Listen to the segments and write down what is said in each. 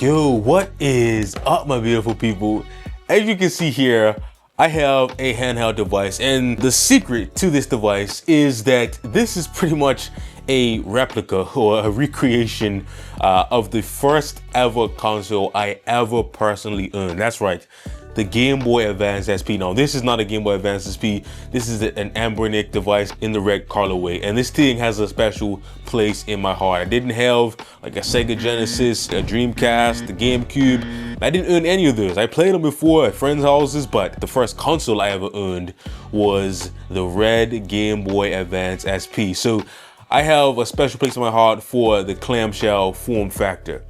Yo, what is up, my beautiful people? As you can see here, I have a handheld device, and the secret to this device is that this is pretty much a replica or a recreation of the first ever console I ever personally owned. That's right, the Game Boy Advance SP. Now, this is not a Game Boy Advance SP. This is an Ambernic device in the red colorway, and this thing has a special place in my heart. I didn't have like a Sega Genesis, a Dreamcast, the GameCube. I didn't own any of those. I played them before at friends' houses, but the first console I ever owned was the red Game Boy Advance SP. So I have a special place in my heart for the clamshell form factor.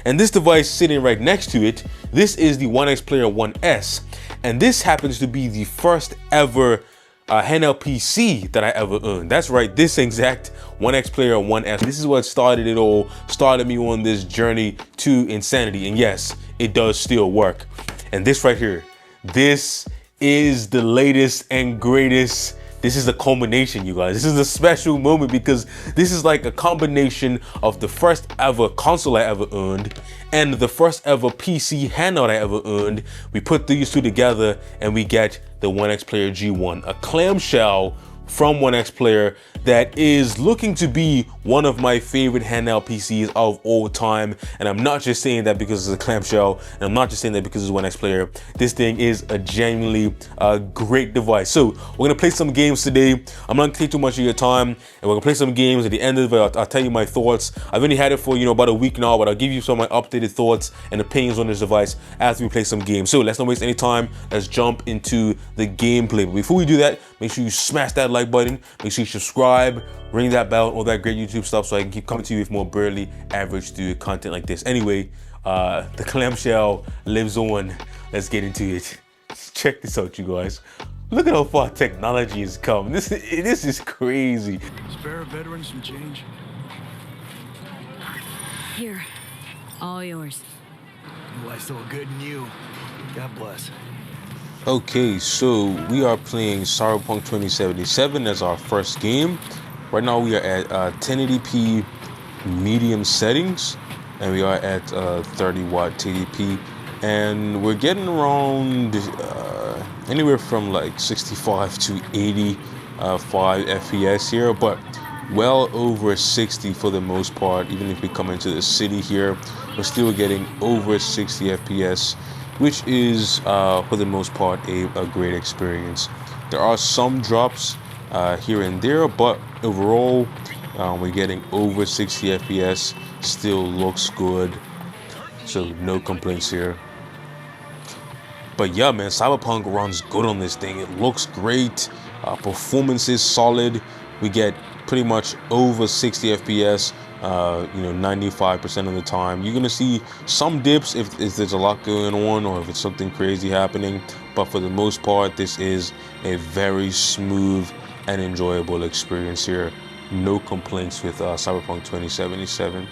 And this device sitting right next to it, this is the OneXplayer 1S. And this happens to be the first ever handheld PC that I ever owned. That's right, this exact OneXplayer 1S. This is what started it all, started me on this journey to insanity. And yes, it does still work. And this right here, this is the latest and greatest. This is a culmination, you guys. This is a special moment because this is like a combination of the first ever console I ever owned and the first ever PC handheld I ever owned. We put these two together and we get the OneXplayer G1, a clamshell from OneXplayer that is looking to be one of my favorite handheld PCs of all time. And I'm not just saying that because it's a clamshell, and I'm not just saying that because it's OneXplayer. This thing is a genuinely great device. So we're gonna play some games today. I'm not gonna take too much of your time, and we're gonna play some games. At the end of it, I'll tell you my thoughts. I've only had it for about a week now, but I'll give you some of my updated thoughts and opinions on this device after we play some games. So let's not waste any time. Let's jump into the gameplay. But before we do that, make sure you smash that like button. Make sure you subscribe, ring that bell, all that great YouTube stuff, so I can keep coming to you with more barely average dude content like this. Anyway, the clamshell lives on. Let's get into it. Check this out, you guys. Look at how far technology has come. This is crazy. Spare a veteran some change. Here, all yours. Oh, I saw good in you. God bless. Okay, so we are playing Cyberpunk 2077 as our first game. Right now we are at 1080p medium settings, and we are at 30 watt TDP, and we're getting around anywhere from like 65 to 85 FPS here, but well over 60 for the most part. Even if we come into the city here, we're still getting over 60 FPS, which is for the most part a great experience. There are some drops here and there, but overall we're getting over 60 FPS. Still looks good, so no complaints here. But yeah, man, Cyberpunk runs good on this thing. It looks great, performance is solid. We get pretty much over 60 FPS 95% of the time. You're gonna see some dips if there's a lot going on or if it's something crazy happening, but for the most part this is a very smooth and enjoyable experience here. No complaints with Cyberpunk 2077.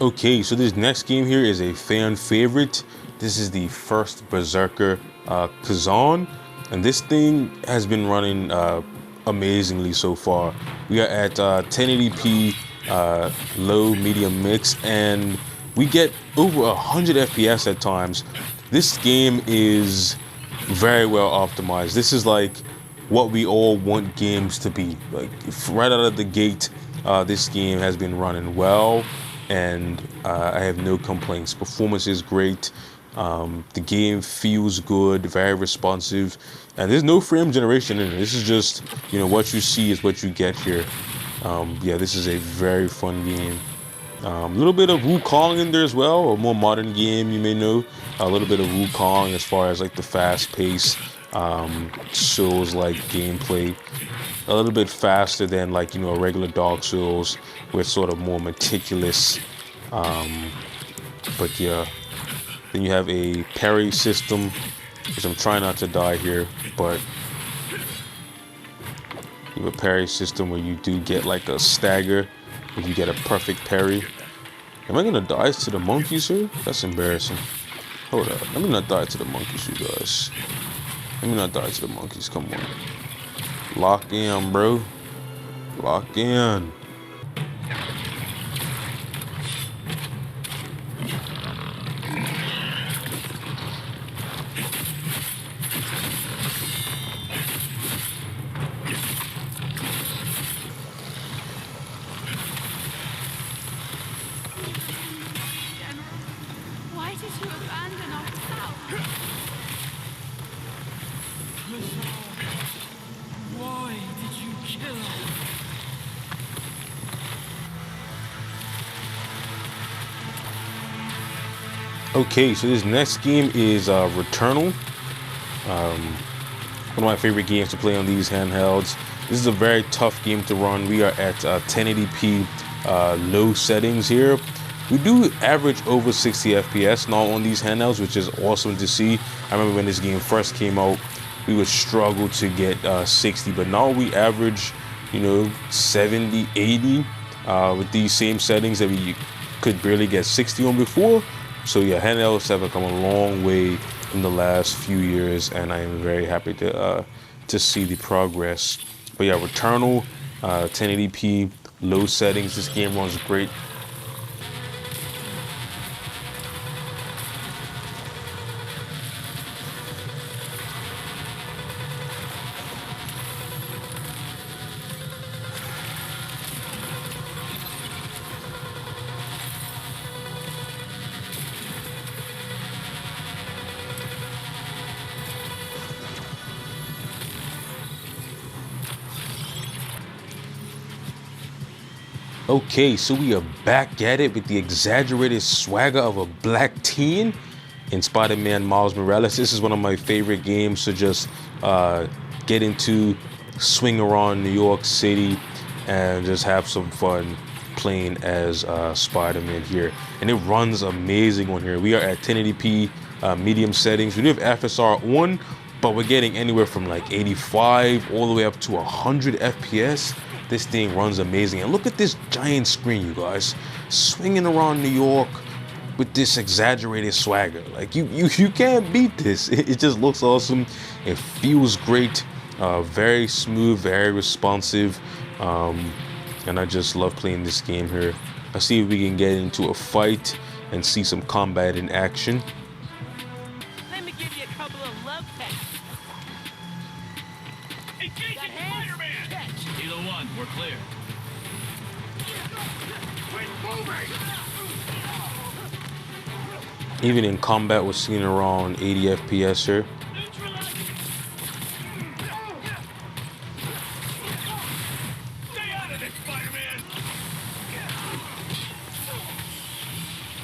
Okay, so this next game here is a fan favorite. This is the first Berserker, Khazan, and this thing has been running amazingly so far. We are at 1080p low medium mix, and we get over 100 FPS at times. This game is very well optimized. This is like what we all want games to be. Like right out of the gate, this game has been running well, and I have no complaints. Performance is great. The game feels good, very responsive, and there's no frame generation in it. This is just, what you see is what you get here. Yeah, this is a very fun game. A little bit of Wukong in there as well, a more modern game, you may know. A little bit of Wukong as far as like the fast pace Souls-like gameplay. A little bit faster than like, you know, a regular Dark Souls, where it's sort of more meticulous. But yeah, then you have a parry system, which I'm trying not to die here, but you have a parry system where you do get like a stagger if you get a perfect parry. Am I gonna die to the monkeys here? That's embarrassing. Hold up, let me not die to the monkeys, you guys. Let me not die to the monkeys, come on. Lock in, bro. Lock in. Why did you abandon our town? Why did you kill her? Okay, so this next game is Returnal. One of my favorite games to play on these handhelds. This is a very tough game to run. We are at 1080p low settings here. We do average over 60 FPS now on these handhelds, which is awesome to see. I remember when this game first came out, we would struggle to get 60, but now we average, you know, 70, 80 with these same settings that we could barely get 60 on before. So yeah, handhelds have come a long way in the last few years, and I am very happy to see the progress. But yeah, Returnal, 1080p, low settings. This game runs great. Okay, so we are back at it with the exaggerated swagger of a black teen in Spider-Man Miles Morales. This is one of my favorite games to just get into, swing around New York City, and just have some fun playing as Spider-Man here. And it runs amazing on here. We are at 1080p medium settings. We do have FSR on, but we're getting anywhere from like 85 all the way up to 100 FPS. This thing runs amazing. And look at this giant screen, you guys. Swinging around New York with this exaggerated swagger. Like, you can't beat this. It just looks awesome. It feels great. Very smooth, very responsive. And I just love playing this game here. Let's see if we can get into a fight and see some combat in action. Let me give you a couple of love pats. Engaging Spider-Man! Either one, we're clear. Quit moving! Even in combat, we're seeing around 80 FPS here. Stay out of it, Spider-Man!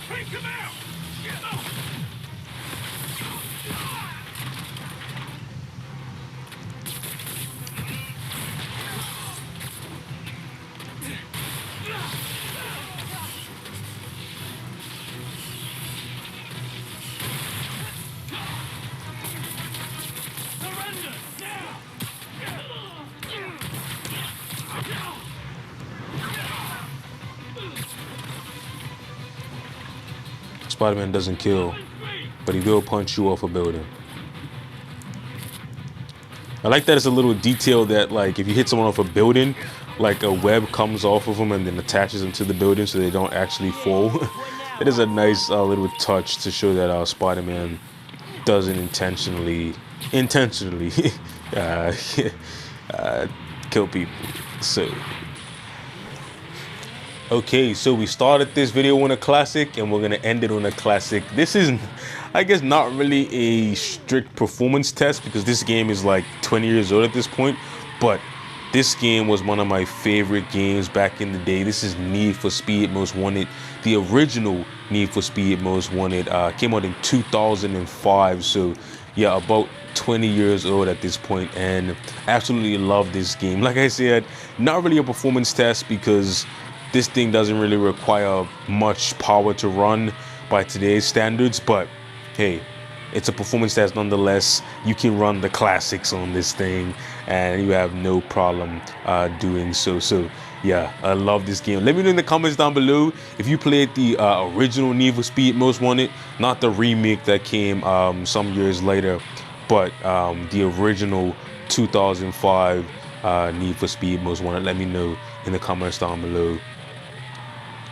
Take him out! Surrender now! Spider-Man doesn't kill, but he will punch you off a building. I like that it's a little detail that, like, if you hit someone off a building, like a web comes off of them and then attaches them to the building so they don't actually fall. It is a nice little touch to show that Spider-Man doesn't intentionally kill people. So okay, so we started this video on a classic and we're gonna end it on a classic. This is, I guess, not really a strict performance test because this game is like 20 years old at this point, but this game was one of my favorite games back in the day. This is Need for Speed Most Wanted, the original Need for Speed Most Wanted. Came out in 2005, so yeah, about 20 years old at this point, and absolutely love this game. Like I said, not really a performance test because this thing doesn't really require much power to run by today's standards, but hey, it's a performance test nonetheless. You can run the classics on this thing and you have no problem doing so. So yeah, I love this game. Let me know in the comments down below if you played the original Need for Speed Most Wanted, not the remake that came some years later, but the original 2005 Need for Speed Most Wanted. Let me know in the comments down below.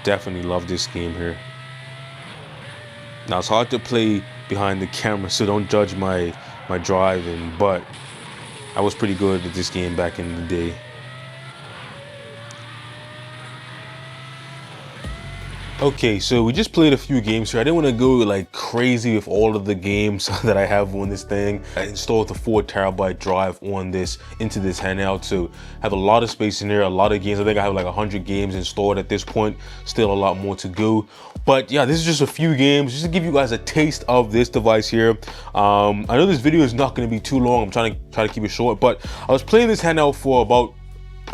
Definitely love this game here. Now it's hard to play behind the camera, so don't judge my driving, but I was pretty good at this game back in the day. Okay, so we just played a few games here. I didn't want to go like crazy with all of the games that I have on this thing. I installed the 4TB drive on this into this handheld, so I have a lot of space in there, a lot of games. I think I have like 100 games installed at this point. Still a lot more to go. But yeah, this is just a few games just to give you guys a taste of this device here. I know this video is not going to be too long. I'm trying to keep it short, but I was playing this handheld for about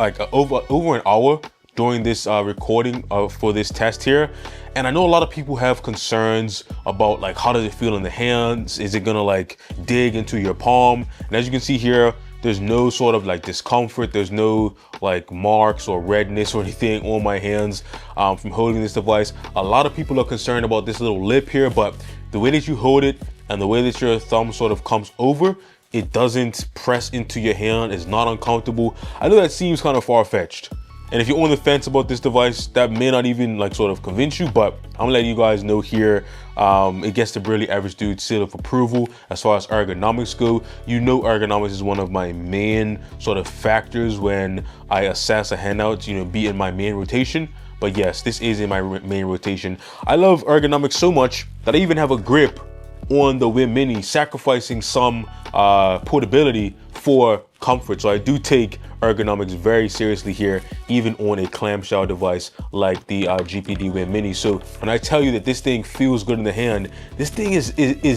like over an hour during this recording for this test here, and I know a lot of people have concerns about like how does it feel in the hands. Is it gonna like dig into your palm? And as you can see here, there's no sort of like discomfort, there's no like marks or redness or anything on my hands from holding this device. A lot of people are concerned about this little lip here, but the way that you hold it and the way that your thumb sort of comes over, it doesn't press into your hand. It's not uncomfortable. I know that seems kind of far-fetched, and if you're on the fence about this device, that may not even like sort of convince you, but I'm letting you guys know here, it gets the Brilliant Average Dude seal of approval as far as ergonomics go. You know, ergonomics is one of my main sort of factors when I assess a handout, you know, be in my main rotation. But yes, this is in my main rotation. I love ergonomics so much that I even have a grip on the Win Mini, sacrificing some portability for comfort. So I do take ergonomics very seriously here, even on a clamshell device like the GPD Win Mini. So when I tell you that this thing feels good in the hand, this thing is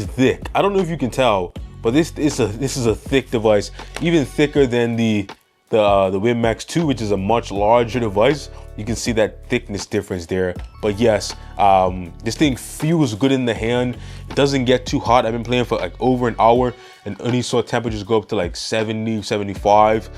thick. I don't know if you can tell, but this is a thick device, even thicker than the Win Max 2, which is a much larger device. You can see that thickness difference there. But yes, this thing feels good in the hand. It doesn't get too hot. I've been playing for like over an hour, and only saw temperatures go up to like 70, 75.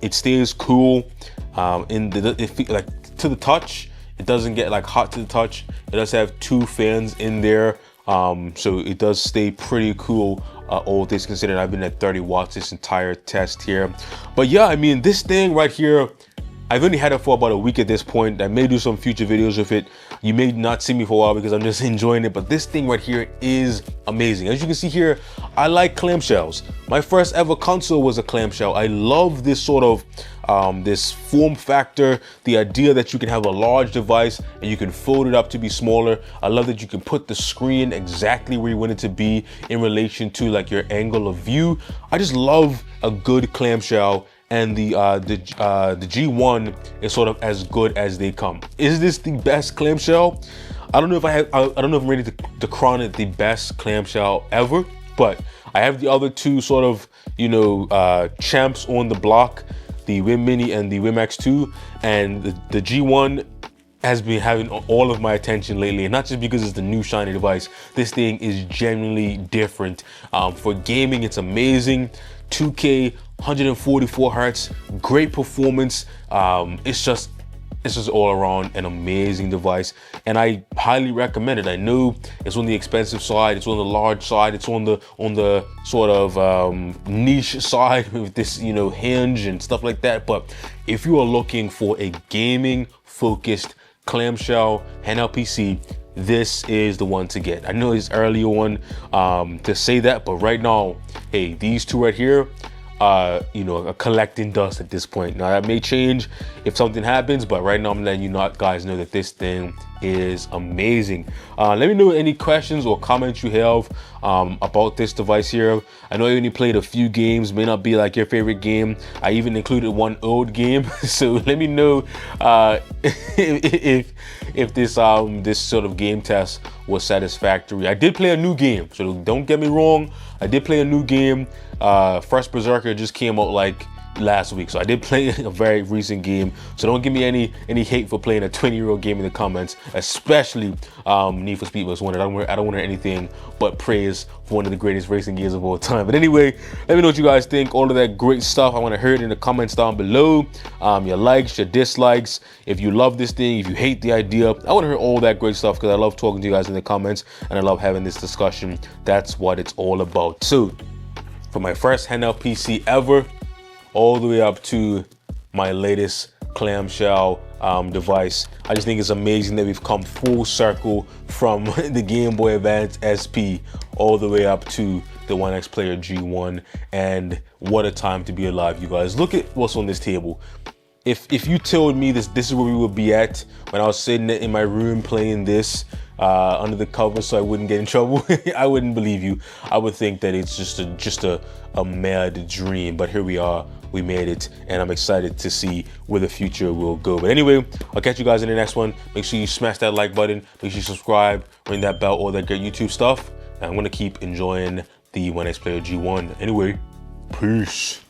It stays cool. Like to the touch, it doesn't get like hot to the touch. It does have 2 fans in there, so it does stay pretty cool. All things considered. I've been at 30 watts this entire test here. But yeah, I mean, this thing right here, I've only had it for about a week at this point. I may do some future videos with it. You may not see me for a while because I'm just enjoying it, but this thing right here is amazing. As you can see here, I like clamshells. My first ever console was a clamshell. I love this sort of this form factor, the idea that you can have a large device and you can fold it up to be smaller. I love that you can put the screen exactly where you want it to be in relation to like your angle of view. I just love a good clamshell, and the G1 is sort of as good as they come. Is this the best clamshell? I don't know if I don't know if I'm ready to crown it the best clamshell ever, but I have the other two sort of, you know, champs on the block, the Win Mini and the Win Max 2, and the G1 has been having all of my attention lately, and not just because it's the new shiny device. This thing is genuinely different. For gaming, it's amazing. 2K, 144 hertz, great performance. It's just all around an amazing device, and I highly recommend it. I know it's on the expensive side, it's on the large side, it's on the sort of niche side with this, you know, hinge and stuff like that. But if you are looking for a gaming focused clamshell handheld PC, this is the one to get. I know it's early on to say that, but right now, hey, these two right here, you know, are collecting dust at this point. Now that may change if something happens, but right now I'm letting you guys know that this thing is amazing. Let me know any questions or comments you have about this device here. I know you only played a few games, may not be like your favorite game. I even included one old game, so let me know if this this sort of game test was satisfactory. I did play a new game, so don't get me wrong. I did play a new game. First Berserker just came out like last week, so I did play a very recent game, so don't give me any hate for playing a 20-year-old game in the comments, especially Need for Speed Most Wanted. I don't want to hear anything but praise for one of the greatest racing games of all time. But anyway, let me know what you guys think, all of that great stuff. I want to hear it in the comments down below. Your likes, your dislikes, if you love this thing, if you hate the idea. I want to hear all that great stuff because I love talking to you guys in the comments and I love having this discussion. That's what it's all about. So for my first handheld PC ever, all the way up to my latest clamshell device, I just think it's amazing that we've come full circle from the Game Boy Advance SP all the way up to the OneXplayer G1, and what a time to be alive, you guys. Look at what's on this table. If you told me this is where we would be at when I was sitting in my room playing this under the cover so I wouldn't get in trouble, I wouldn't believe you. I would think that it's just a mad dream, but here we are. We made it, and I'm excited to see where the future will go. But anyway, I'll catch you guys in the next one. Make sure you smash that like button, make sure you subscribe, ring that bell, all that great YouTube stuff. And I'm gonna keep enjoying the OneXplayer G1. Anyway, peace.